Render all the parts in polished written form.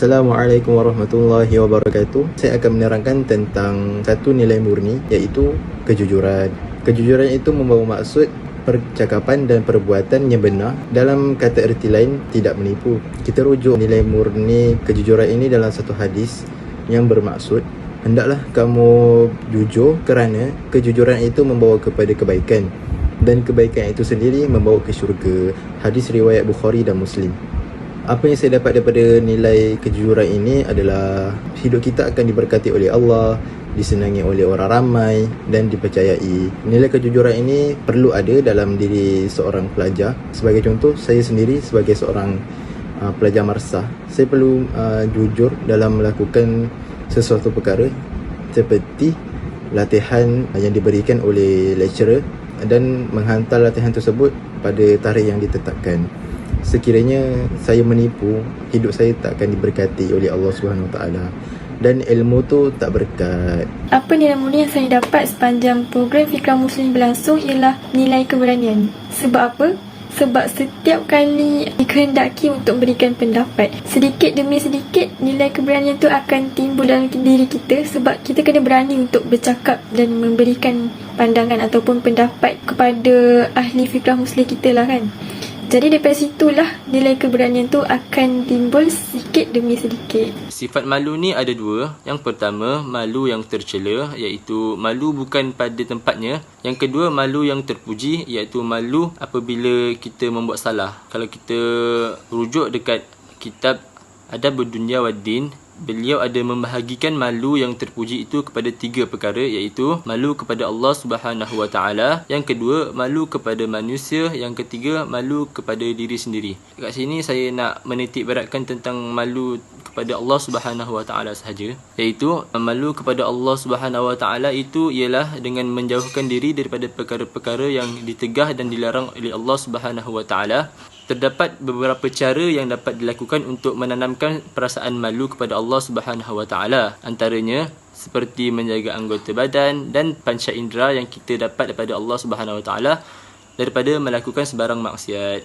Assalamualaikum warahmatullahi wabarakatuh. Saya akan menerangkan tentang satu nilai murni, iaitu kejujuran. Kejujuran itu membawa maksud percakapan dan perbuatan yang benar. Dalam kata erti lain, tidak menipu. Kita rujuk nilai murni kejujuran ini dalam satu hadis yang bermaksud, hendaklah kamu jujur kerana kejujuran itu membawa kepada kebaikan, dan kebaikan itu sendiri membawa ke syurga. Hadis riwayat Bukhari dan Muslim. Apa yang saya dapat daripada nilai kejujuran ini adalah hidup kita akan diberkati oleh Allah, disenangi oleh orang ramai dan dipercayai. Nilai kejujuran ini perlu ada dalam diri seorang pelajar. Sebagai contoh, saya sendiri sebagai seorang pelajar madrasah, saya perlu jujur dalam melakukan sesuatu perkara seperti latihan yang diberikan oleh lecturer dan menghantar latihan tersebut pada tarikh yang ditetapkan. Sekiranya saya menipu, hidup saya tak akan diberkati oleh Allah SWT, dan ilmu tu tak berkat. Apa nilai murni yang saya dapat sepanjang program Fikrah Muslim berlangsung ialah nilai keberanian. Sebab apa? Sebab setiap kali dikehendaki untuk memberikan pendapat, sedikit demi sedikit nilai keberanian itu akan timbul dalam diri kita. Sebab kita kena berani untuk bercakap dan memberikan pandangan ataupun pendapat kepada ahli fikrah muslim kita lah kan. Jadi daripada situlah nilai keberanian tu akan timbul sedikit demi sedikit. Sifat malu ni ada dua. Yang pertama, malu yang tercela, iaitu malu bukan pada tempatnya. Yang kedua, malu yang terpuji, iaitu malu apabila kita membuat salah. Kalau kita rujuk dekat kitab Adab Dunya Waddin, beliau ada membahagikan malu yang terpuji itu kepada tiga perkara, iaitu malu kepada Allah Subhanahu Wa Taala, yang kedua malu kepada manusia, yang ketiga malu kepada diri sendiri. Kat sini saya nak menitik beratkan tentang malu kepada Allah Subhanahu Wa Taala sahaja, iaitu malu kepada Allah Subhanahu Wa Taala itu ialah dengan menjauhkan diri daripada perkara-perkara yang ditegah dan dilarang oleh Allah Subhanahu Wa Taala. Terdapat beberapa cara yang dapat dilakukan untuk menanamkan perasaan malu kepada Allah Subhanahu Wa Taala. Antaranya seperti menjaga anggota badan dan panca indera yang kita dapat daripada Allah Subhanahu Wa Taala daripada melakukan sebarang maksiat.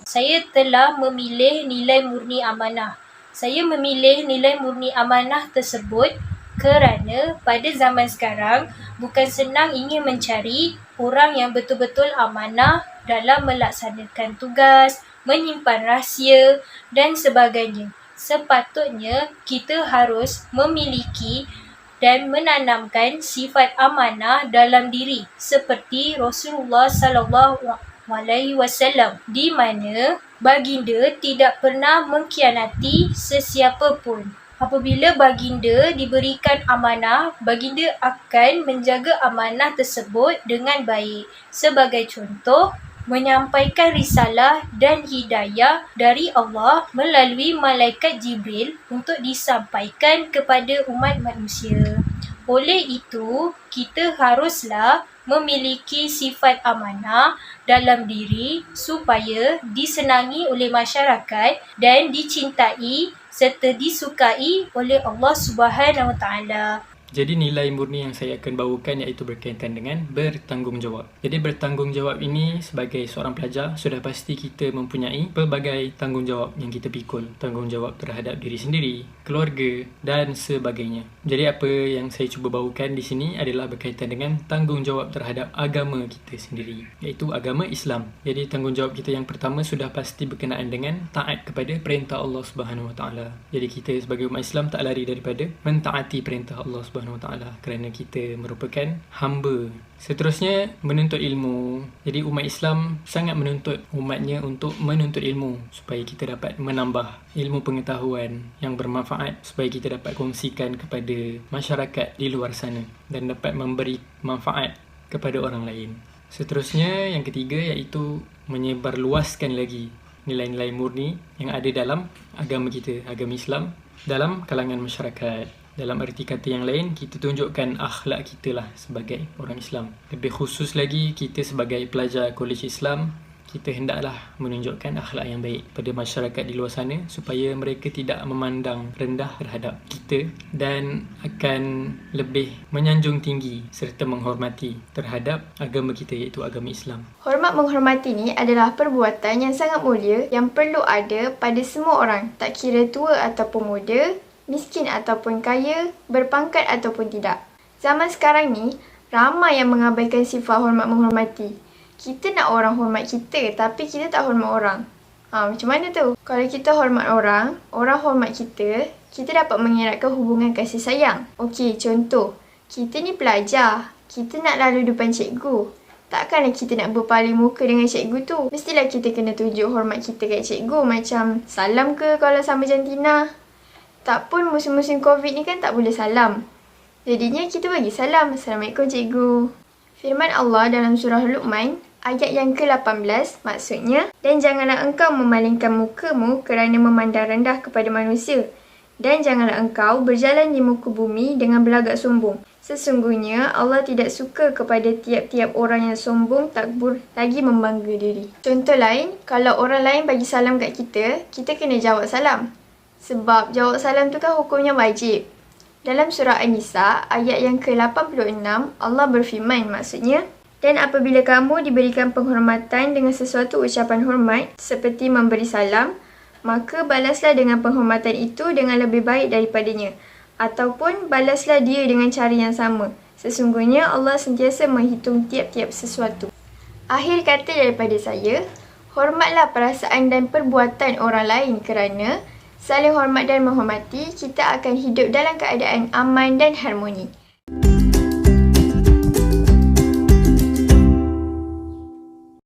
Saya telah memilih nilai murni amanah. Saya memilih nilai murni amanah tersebut kerana pada zaman sekarang bukan senang ingin mencari orang yang betul-betul amanah dalam melaksanakan tugas, menyimpan rahsia dan sebagainya. Sepatutnya kita harus memiliki dan menanamkan sifat amanah dalam diri seperti Rasulullah SAW, di mana baginda tidak pernah mengkhianati sesiapa pun. Apabila baginda diberikan amanah, baginda akan menjaga amanah tersebut dengan baik. Sebagai contoh, menyampaikan risalah dan hidayah dari Allah melalui malaikat Jibril untuk disampaikan kepada umat manusia. Oleh itu, kita haruslah memiliki sifat amanah dalam diri supaya disenangi oleh masyarakat dan dicintai serta disukai oleh Allah Subhanahu Wa Taala. Jadi nilai murni yang saya akan bawakan iaitu berkaitan dengan bertanggungjawab. Jadi bertanggungjawab ini sebagai seorang pelajar sudah pasti kita mempunyai pelbagai tanggungjawab yang kita pikul. Tanggungjawab terhadap diri sendiri, keluarga dan sebagainya. Jadi apa yang saya cuba bawakan di sini adalah berkaitan dengan tanggungjawab terhadap agama kita sendiri, iaitu agama Islam. Jadi tanggungjawab kita yang pertama sudah pasti berkenaan dengan taat kepada perintah Allah Subhanahu Wa Taala. Jadi kita sebagai umat Islam tak lari daripada mentaati perintah Allah Subhanahu Wa Taala kerana kita merupakan hamba. Seterusnya, menuntut ilmu. Jadi umat Islam sangat menuntut umatnya untuk menuntut ilmu supaya kita dapat menambah ilmu pengetahuan yang bermanfaat, supaya kita dapat kongsikan kepada masyarakat di luar sana dan dapat memberi manfaat kepada orang lain. Seterusnya, yang ketiga iaitu menyebarluaskan lagi nilai-nilai murni yang ada dalam agama kita, agama Islam, dalam kalangan masyarakat. Dalam erti kata yang lain, kita tunjukkan akhlak kita lah sebagai orang Islam. Lebih khusus lagi, kita sebagai pelajar Kolej Islam kita hendaklah menunjukkan akhlak yang baik pada masyarakat di luar sana supaya mereka tidak memandang rendah terhadap kita dan akan lebih menyanjung tinggi serta menghormati terhadap agama kita iaitu agama Islam. Hormat menghormati ni adalah perbuatan yang sangat mulia yang perlu ada pada semua orang, tak kira tua ataupun muda, miskin ataupun kaya, berpangkat ataupun tidak. Zaman sekarang ni, ramai yang mengabaikan sifat hormat menghormati. Kita nak orang hormat kita tapi kita tak hormat orang. Macam mana tu? Kalau kita hormat orang, orang hormat kita, kita dapat mengeratkan hubungan kasih sayang. Okey, contoh. Kita ni pelajar. Kita nak lalu depan cikgu. Takkanlah kita nak berpaling muka dengan cikgu tu. Mestilah kita kena tunjuk hormat kita kat cikgu. Macam salam ke kalau sama jantina. Tak pun musim-musim COVID ni kan tak boleh salam. Jadinya kita bagi salam. Assalamualaikum cikgu. Firman Allah dalam surah Luqman, ayat yang ke-18, maksudnya, dan janganlah engkau memalingkan mukamu kerana memandang rendah kepada manusia. Dan janganlah engkau berjalan di muka bumi dengan berlagak sombong. Sesungguhnya Allah tidak suka kepada tiap-tiap orang yang sombong, takbur, lagi membangga diri. Contoh lain, kalau orang lain bagi salam kat kita, kita kena jawab salam. Sebab jawab salam tu kan hukumnya wajib. Dalam surah An-Nisa, ayat yang ke-86, Allah berfirman, maksudnya, dan apabila kamu diberikan penghormatan dengan sesuatu ucapan hormat, seperti memberi salam, maka balaslah dengan penghormatan itu dengan lebih baik daripadanya. Ataupun balaslah dia dengan cara yang sama. Sesungguhnya Allah sentiasa menghitung tiap-tiap sesuatu. Akhir kata daripada saya, hormatlah perasaan dan perbuatan orang lain kerana saling hormat dan menghormati, kita akan hidup dalam keadaan aman dan harmoni.